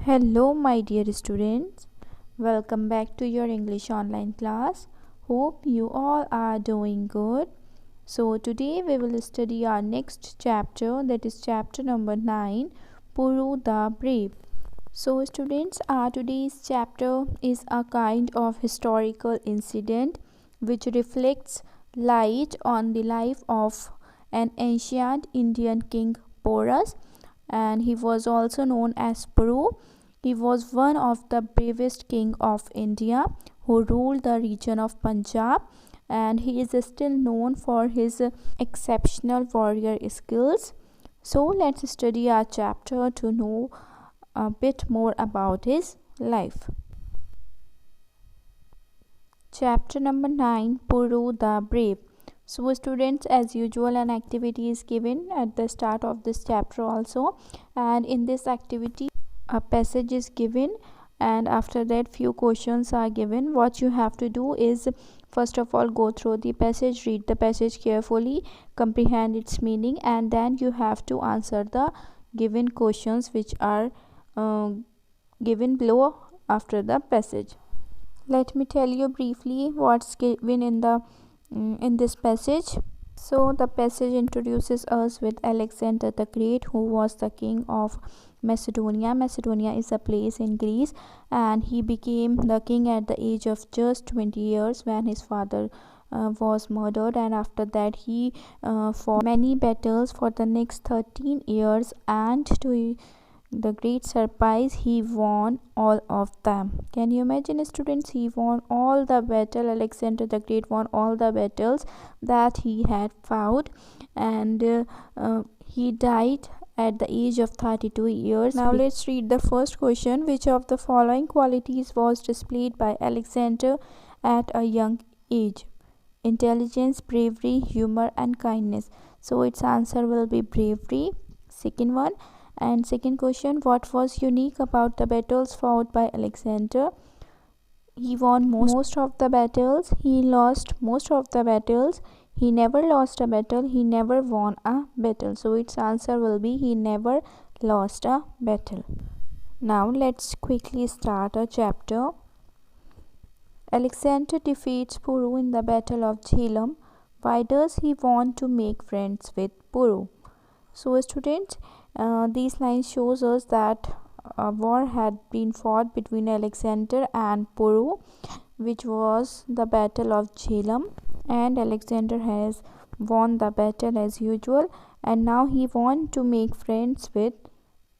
Hello, my dear students. Welcome back to your English online class. Hope you all are doing good. So, today we will study our next chapter, that is chapter number 9, Puru the Brave. So, students, our today's chapter is a kind of historical incident which reflects light on the life of an ancient Indian king Porus, and he was also known as Puru. He was one of the bravest king of India who ruled the region of Punjab, and he is still known for his exceptional warrior skills. So let's study our chapter to know a bit more about his life. Chapter number 9, Puru the Brave. So students, as usual, an activity is given at the start of this chapter also, and in this activity a passage is given, and after that few questions are given. What you have to do is, first of all, go through the passage, read the passage carefully, comprehend its meaning, and then you have to answer the given questions which are given below after the passage. Let me tell you briefly what's given in this passage. So the passage introduces us with Alexander the Great, who was the king of Macedonia. Macedonia is a place in Greece, and he became the king at the age of just 20 years when his father was murdered, and after that he fought many battles for the next 13 years, and to the great surprise he won all of them. Can you imagine, students? He won all the battle. Alexander the Great won all the battles that he had fought, and he died at the age of 32 years. Now let's read the first question. Which of the following qualities was displayed by Alexander at a young age? Intelligence, bravery, humor, and kindness. So its answer will be bravery. Second one. And second question, what was unique about the battles fought by Alexander? He won most of the battles. He lost most of the battles. He never lost a battle. He never won a battle. So its answer will be he never lost a battle. Now let's quickly start a chapter. Alexander defeats Puru in the Battle of Jhelum. Why does he want to make friends with Puru? So students, these lines shows us that a war had been fought between Alexander and Puru, which was the Battle of Jhelum, and Alexander has won the battle as usual, and now he wants to make friends with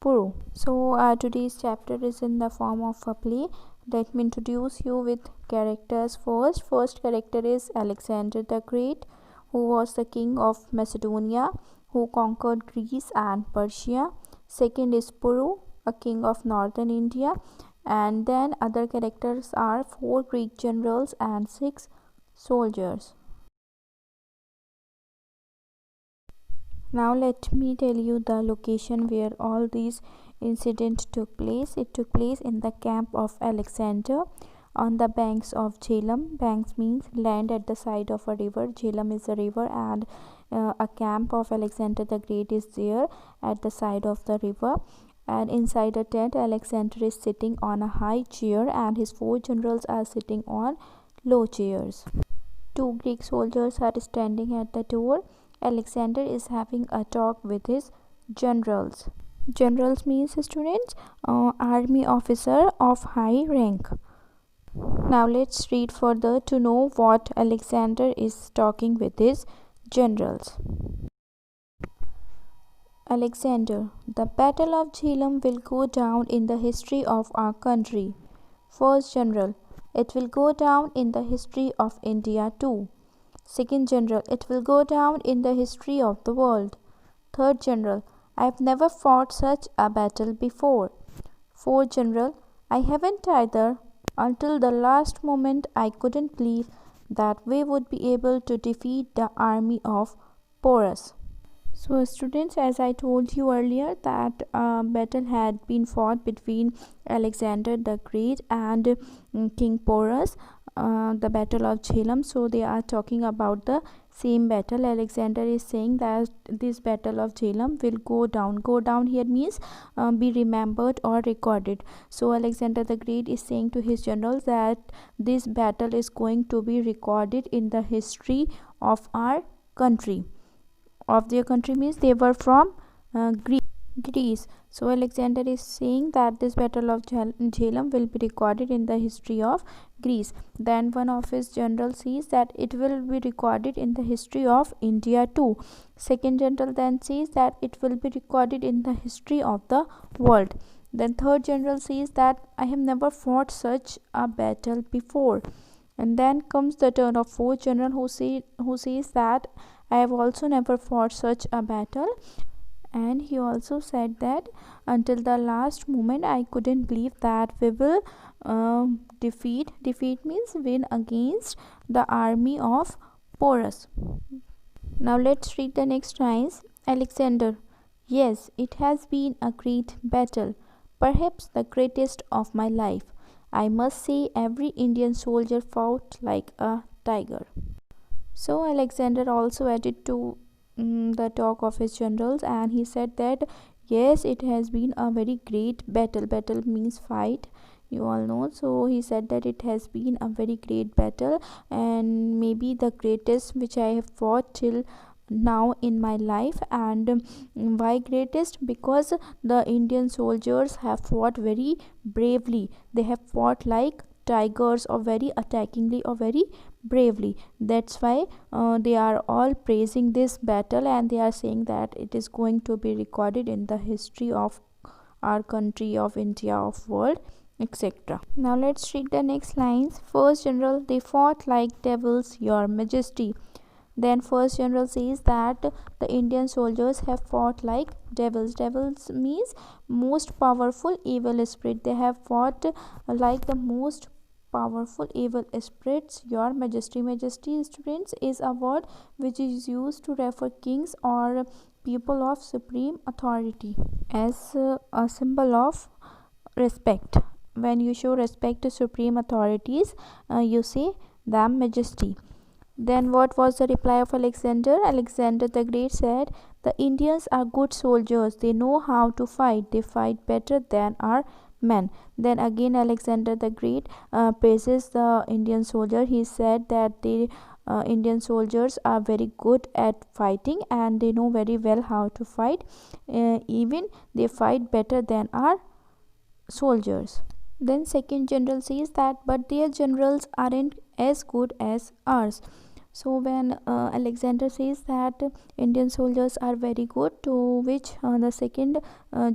Puru. So today's chapter is in the form of a play. Let me introduce you with characters first. First character is Alexander the Great, who was the king of Macedonia, who conquered Greece and Persia. Second is Puru, a king of northern India. And then other characters are 4 Greek generals and 6 soldiers. Now let me tell you the location where all these incidents took place. It took place in the camp of Alexander on the banks of Jhelum. Banks means land at the side of a river. Jhelum is a river, and a camp of Alexander the Great is there at the side of the river. And inside a tent, Alexander is sitting on a high chair, and his 4 generals are sitting on low chairs. 2 Greek soldiers are standing at the door. Alexander is having a talk with his generals. Generals means, students, army officer of high rank. Now let's read further to know what Alexander is talking with his generals. Alexander, the Battle of Jhelum will go down in the history of our country. First General, it will go down in the history of India too. Second General, it will go down in the history of the world. Third General, I have never fought such a battle before. Fourth General, I haven't either. Until the last moment I couldn't believe that we would be able to defeat the army of Porus. So students, as I told you earlier, that a battle had been fought between Alexander the Great and King Porus, the Battle of Jhelum. So they are talking about the same battle. Alexander is saying that this battle of Jhelum will go down here means be remembered or recorded. So Alexander the Great is saying to his generals that this battle is going to be recorded in the history of our country. Of their country means they were from Greece. So Alexander is saying that this battle of Jhelum will be recorded in the history of Greece. Then one of his generals says that it will be recorded in the history of India too. Second general then says that it will be recorded in the history of the world. Then third general says that I have never fought such a battle before. And then comes the turn of fourth general who says that I have also never fought such a battle. And he also said that until the last moment I couldn't believe that we will defeat means win against the army of Porus. Now let's read the next lines. Alexander: yes, it has been a great battle, perhaps the greatest of my life. I must say every Indian soldier fought like a tiger. So Alexander also added to the talk of his generals, and he said that yes, it has been a very great battle. Battle means fight, you all know. So he said that it has been a very great battle and maybe the greatest which I have fought till now in my life. And why greatest? Because the Indian soldiers have fought very bravely. They have fought like tigers, or very attackingly, or very bravely. That's why they are all praising this battle, and they are saying that it is going to be recorded in the history of our country, of India, of world, etc. Now let's read the next lines. First general: they fought like devils, your majesty. Then first general says that the Indian soldiers have fought like devils. Devils means most powerful evil spirit. They have fought like the most powerful evil spirits, your majesty. Majesty, students, is a word which is used to refer kings or people of supreme authority as a symbol of respect. When you show respect to supreme authorities, you say them majesty. Then what was the reply of Alexander? Alexander the Great said, the Indians are good soldiers. They know how to fight. They fight better than our men. Then again Alexander the Great praises the Indian soldier. He said that the Indian soldiers are very good at fighting and they know very well how to fight. Even they fight better than our soldiers. Then second general says that but their generals aren't as good as ours. So when Alexander says that Indian soldiers are very good, to which the second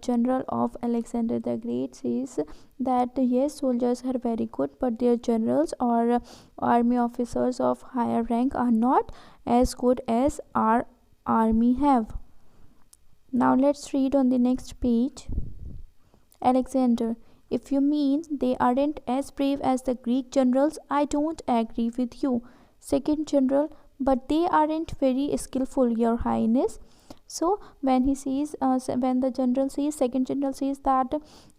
general of Alexander the Great says that yes, soldiers are very good, but their generals or army officers of higher rank are not as good as our army have. Now let's read on the next page. Alexander: if you mean they aren't as brave as the Greek generals, I don't agree with you. Second general: but they aren't very skillful, your highness. So when he says when the general says, second general says that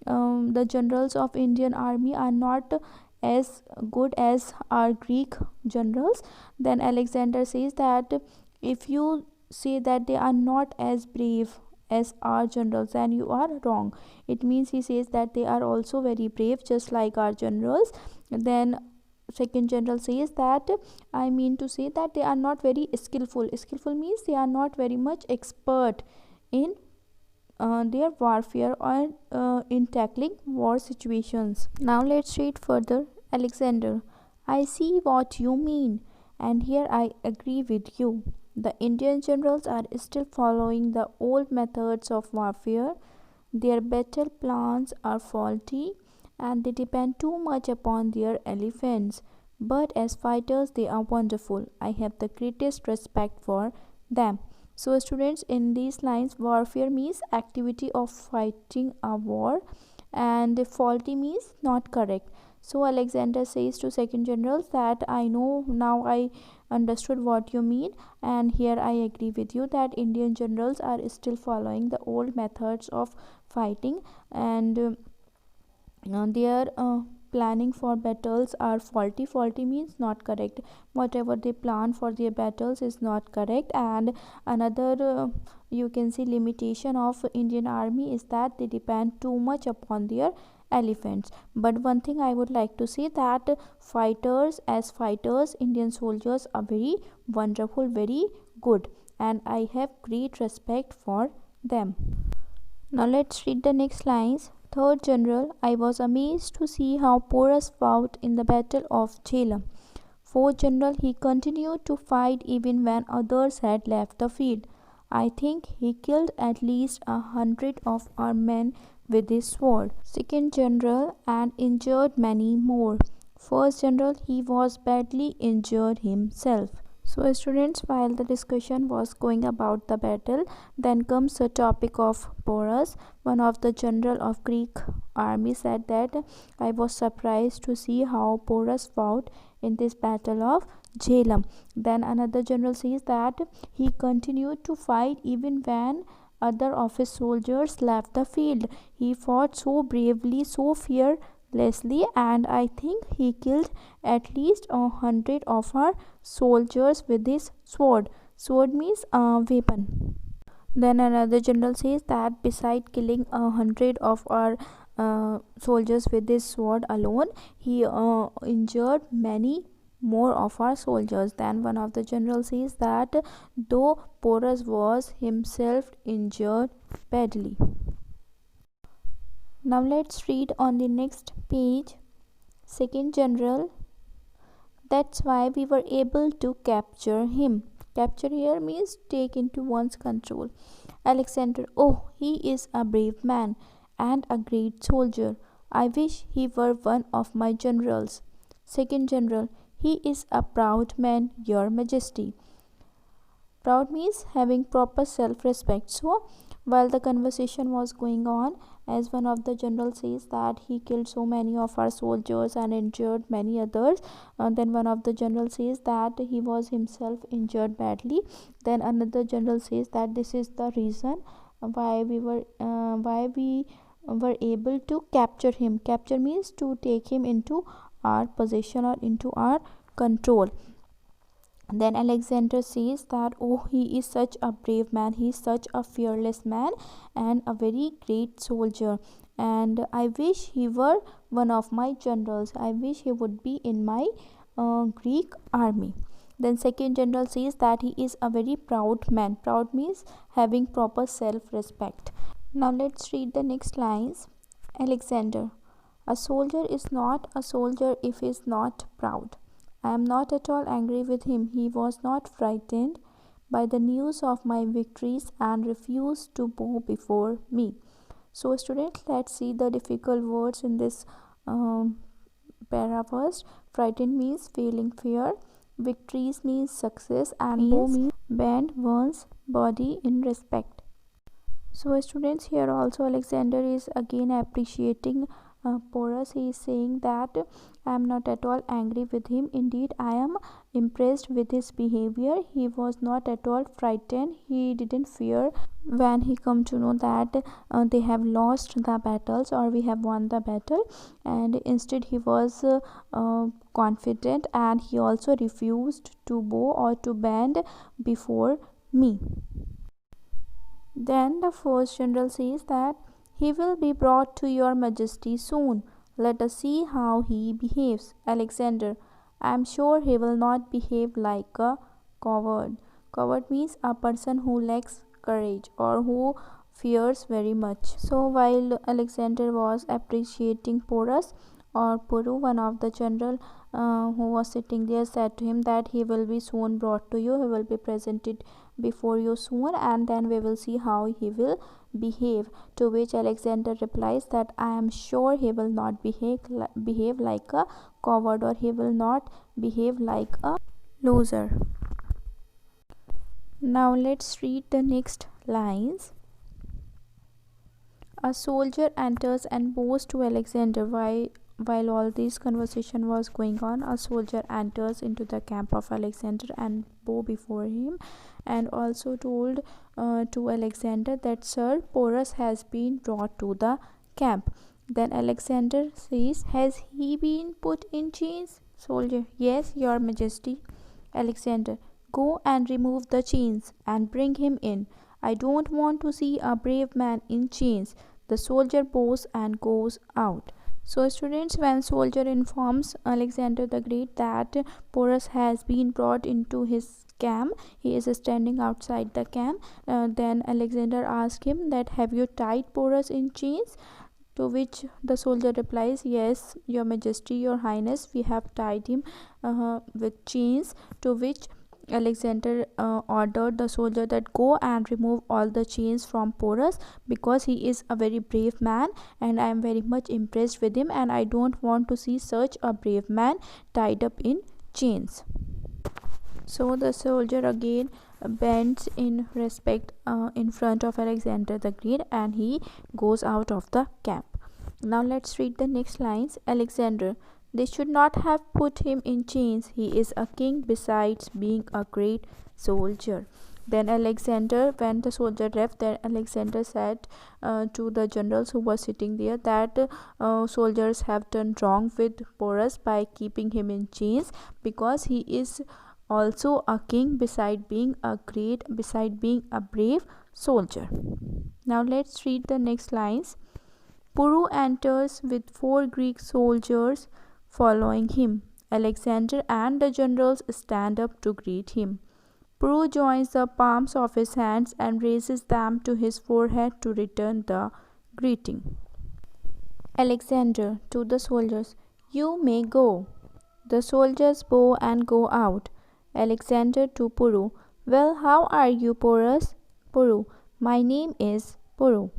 the generals of Indian army are not as good as our Greek generals, then Alexander says that if you say that they are not as brave as our generals, then you are wrong. It means he says that they are also very brave, just like our generals. Then second general says that I mean to say that they are not very skillful. Skillful means they are not very much expert in their warfare or in tackling war situations. Now let's read further. Alexander: I see what you mean, and here I agree with you. The Indian generals are still following the old methods of warfare. Their battle plans are faulty and they depend too much upon their elephants. But as fighters, they are wonderful. I have the greatest respect for them. So students, in these lines, warfare means activity of fighting a war, and faulty means not correct. So Alexander says to second general that I know now, I understood what you mean, and here I agree with you that Indian generals are still following the old methods of fighting, and their planning for battles are faulty. Faulty means not correct. Whatever they plan for their battles is not correct. And another you can see limitation of Indian army is that they depend too much upon their elephants. But one thing I would like to say, that fighters, as fighters, Indian soldiers are very wonderful, very good, and I have great respect for them. Now let's read the next lines. Third General, I was amazed to see how Porus fought in the battle of Jhelum. Fourth General, he continued to fight even when others had left the field. I think he killed at least 100 of our men with his sword. Second General, and injured many more. First General, he was badly injured himself. So students, while the discussion was going about the battle, then comes the topic of Porus. One of the general of Greek army said that I was surprised to see how Porus fought in this battle of Jhelum. Then another general says that he continued to fight even when other of his soldiers left the field. He fought so bravely, so fearlessly, and I think he killed at least 100 of our soldiers with his sword. Sword means weapon. Then another general says that beside killing 100 of our soldiers with his sword alone, he injured many more of our soldiers. Then one of the generals says that though Porus was himself injured badly. Now let's read on the next page. Second General, that's why we were able to capture him. Capture here means take into one's control. Alexander, oh, he is a brave man and a great soldier. I wish he were one of my generals. Second General, he is a proud man, your majesty. Proud means having proper self-respect. So while the conversation was going on, as one of the generals says that he killed so many of our soldiers and injured many others, then one of the generals says that he was himself injured badly. Then another general says that this is the reason why we were able to capture him. Capture means to take him into our possession or into our control. Then Alexander says that oh, he is such a brave man, he is such a fearless man and a very great soldier, and I wish he were one of my generals. I wish he would be in my Greek army. Then second general says that he is a very proud man. Proud means having proper self-respect. Now let's read the next lines. Alexander, a soldier is not a soldier if he is not proud. I am not at all angry with him. He was not frightened by the news of my victories and refused to bow before me. So students, let's see the difficult words in this para first. Frightened means feeling fear. Victories means success, and bow means bend one's body in respect. So students, here also Alexander is again appreciating Porus. He is saying that I am not at all angry with him. Indeed, I am impressed with his behavior. He was not at all frightened. He didn't fear when he come to know that they have lost the battles or we have won the battle, and instead he was confident, and he also refused to bow or to bend before me. Then the first general says that he will be brought to your majesty soon. Let us see how he behaves. Alexander, I am sure he will not behave like a coward. Coward means a person who lacks courage or who fears very much. So while Alexander was appreciating Porus or Puru, one of the general who was sitting there said to him that he will be soon brought to you. He will be presented before you soon, and then we will see how he will behave. To which Alexander replies that I am sure he will not behave like a coward, or he will not behave like a loser. Now let's read the next lines. A soldier enters and bows to Alexander. While all this conversation was going on, a soldier enters into the camp of Alexander and bow before him, and also told to Alexander that Sir, Porus has been brought to the camp. Then Alexander says, has he been put in chains? Soldier, yes, your majesty. Alexander, go and remove the chains and bring him in. I don't want to see a brave man in chains. The soldier bows and goes out. So students, when soldier informs Alexander the Great that Porus has been brought into his camp, he is standing outside the camp. Then Alexander asks him that, have you tied Porus in chains? To which the soldier replies, yes, your majesty, your highness, we have tied him with chains. To which Alexander ordered the soldier that go and remove all the chains from Porus, because he is a very brave man and I am very much impressed with him, and I don't want to see such a brave man tied up in chains. So the soldier again bends in respect in front of Alexander the Great, and he goes out of the camp. Now let's read the next lines. Alexander, they should not have put him in chains. He is a king besides being a great soldier. Then Alexander, when the soldier left, then Alexander said to the generals who were sitting there that soldiers have done wrong with Porus by keeping him in chains, because he is also a king beside being a brave soldier. Now let's read the next lines. Puru enters with 4 Greek soldiers following him. Alexander and the generals stand up to greet him. Puru joins the palms of his hands and raises them to his forehead to return the greeting. Alexander to the soldiers, you may go. The soldiers bow and go out. Alexander to Puru, well, how are you, Porus? Puru, my name is Puru.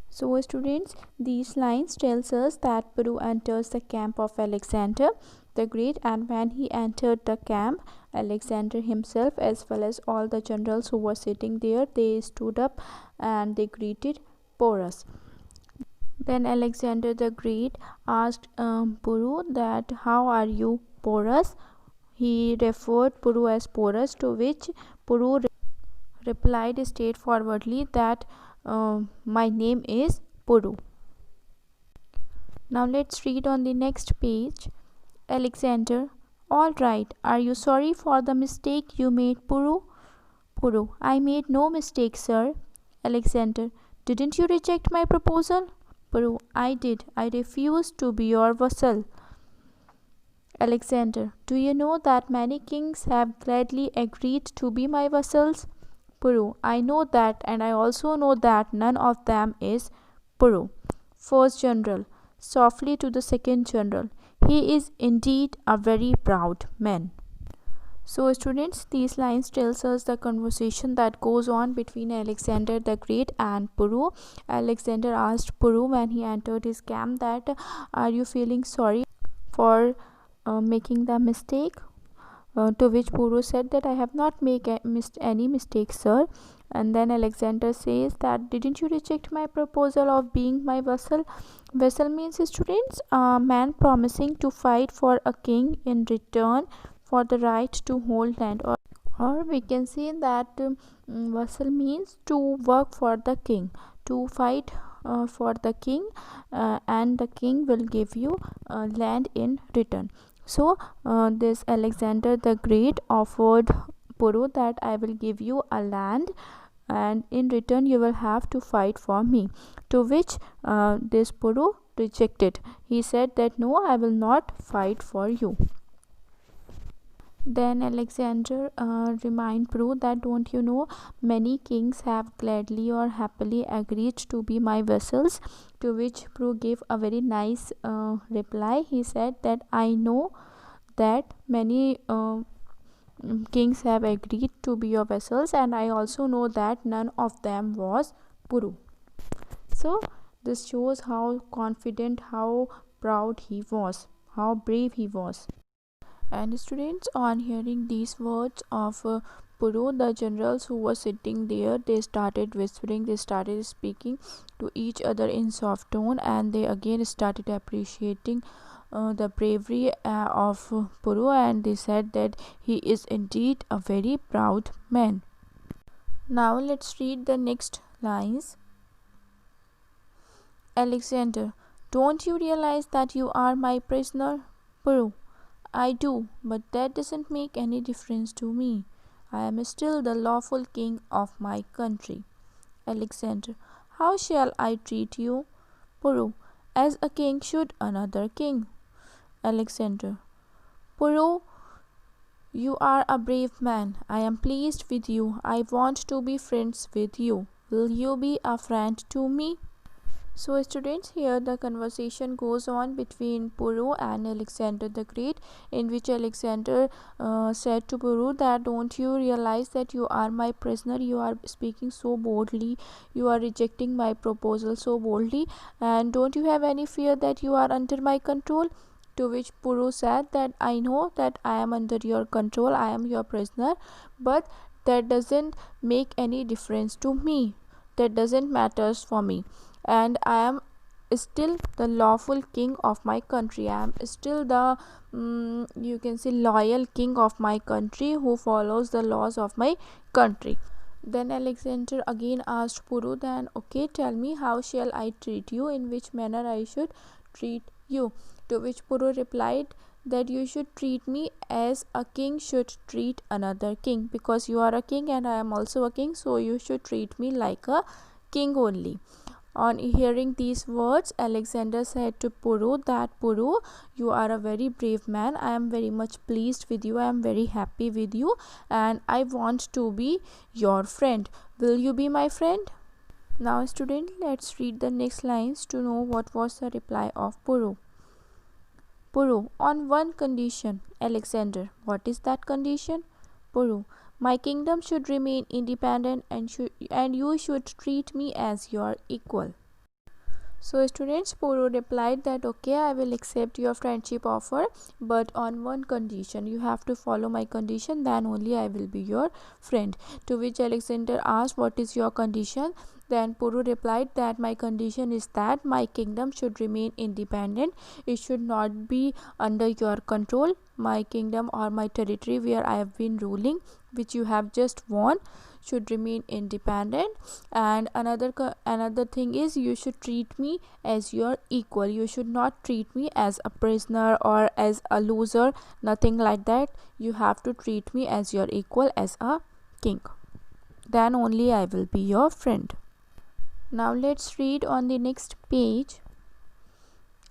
So students, these lines tells us that Puru enters the camp of Alexander the Great, and when he entered the camp, Alexander himself as well as all the generals who were sitting there, they stood up and they greeted Porus. Then Alexander the Great asked Puru that, how are you, Porus? He referred Puru as Porus, to which Puru replied straightforwardly that my name is Puru. Now let's read on the next page. Alexander, all right, are you sorry for the mistake you made, Puru? Puru, I made no mistake, sir. Alexander, didn't you reject my proposal? Puru, I did. I refused to be your vassal. Alexander, do you know that many kings have gladly agreed to be my vassals? Puru, I know that, and I also know that none of them is Puru. First general, softly to the second general, he is indeed a very proud man. So students, these lines tells us the conversation that goes on between Alexander the Great and Puru. Alexander asked Puru when he entered his camp that, are you feeling sorry for making the mistake? To which Puru said that I have not missed any mistake, sir. And then Alexander says that, didn't you reject my proposal of being my vassal? Vassal means, students, a man promising to fight for a king in return for the right to hold land, or we can say that vassal means to work for the king, to fight for the king, and the king will give you land in return. So this Alexander the Great offered Puru that I will give you a land, and in return you will have to fight for me. To which this Puru rejected. He said that no, I will not fight for you. Then Alexander remind Puru that, don't you know, many kings have gladly or happily agreed to be my vassals. To which Puru gave a very nice reply. He said that I know that many kings have agreed to be your vassals, and I also know that none of them was Puru. So this shows how confident, how proud he was, how brave he was. And students, on hearing these words of Puru, the generals who were sitting there, they started whispering, they started speaking to each other in soft tone, and they again started appreciating the bravery of Puru, and they said that he is indeed a very proud man. Now let's read the next lines. Alexander, don't you realize that you are my prisoner? Puru, I do, but that doesn't make any difference to me. I am still the lawful king of my country. Alexander, how shall I treat you? Puru, as a king should another king. Alexander, Puru, you are a brave man. I am pleased with you. I want to be friends with you. Will you be a friend to me? So students, here the conversation goes on between Puru and Alexander the Great, in which Alexander said to Puru that don't you realize that you are my prisoner, you are speaking so boldly, you are rejecting my proposal so boldly, and don't you have any fear that you are under my control? To which Puru said that I know that I am under your control, I am your prisoner, but that doesn't make any difference to me, that doesn't matters for me, and I am still the lawful king of my country. I am still the you can say loyal king of my country who follows the laws of my country. Then Alexander again asked Puru, then okay, tell me, how shall I treat you, in which manner I should treat you? To which Puru replied that you should treat me as a king should treat another king, because you are a king and I am also a king, so you should treat me like a king only. On hearing these words, Alexander said to Puru that Puru, you are a very brave man. I am very much pleased with you. I am very happy with you, and I want to be your friend. Will you be my friend? Now student, let's read the next lines to know what was the reply of Puru. Puru, on one condition. Alexander, what is that condition? Puru, my kingdom should remain independent and you should treat me as your equal. So students, Puru replied that okay, I will accept your friendship offer, but on one condition. You have to follow my condition, then only I will be your friend. To which Alexander asked, what is your condition? Then Puru replied that my condition is that my kingdom should remain independent. It should not be under your control. My kingdom or my territory where I have been ruling, which you have just won, should remain independent. And another thing is, you should treat me as your equal. You should not treat me as a prisoner or as a loser, nothing like that. You have to treat me as your equal, as a king. Then only I will be your friend. Now let's read on the next page.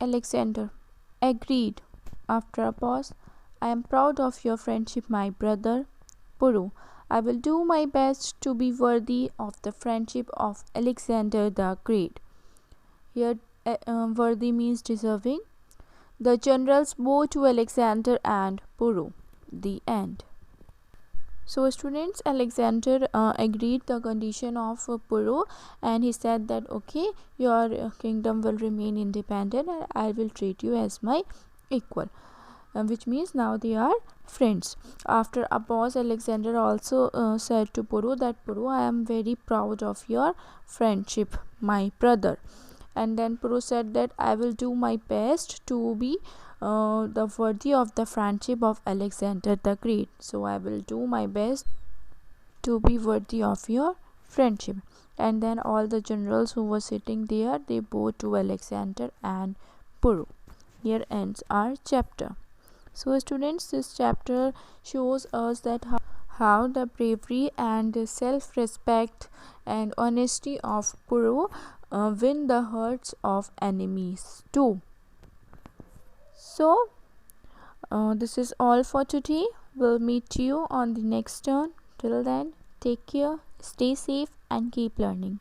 Alexander, agreed. After a pause, I am proud of your friendship, my brother. Puru, I will do my best to be worthy of the friendship of Alexander the Great. Here, worthy means deserving. The generals bow to Alexander and Puru. The end. So students, Alexander agreed the condition of Puru, and he said that okay, your kingdom will remain independent and I will treat you as my equal, which means now they are friends. After a pause, Alexander also said to Puru that Puru, I am very proud of your friendship, my brother. And then Puru said that I will do my best to be the worthy of the friendship of Alexander the Great. So I will do my best to be worthy of your friendship. And then all the generals who were sitting there, they bowed to Alexander and Puru. Here ends our chapter. So students, this chapter shows us that how the bravery and self-respect and honesty of Puru win the hearts of enemies too. So this is all for today. We'll meet you on the next turn. Till then, take care, stay safe and keep learning.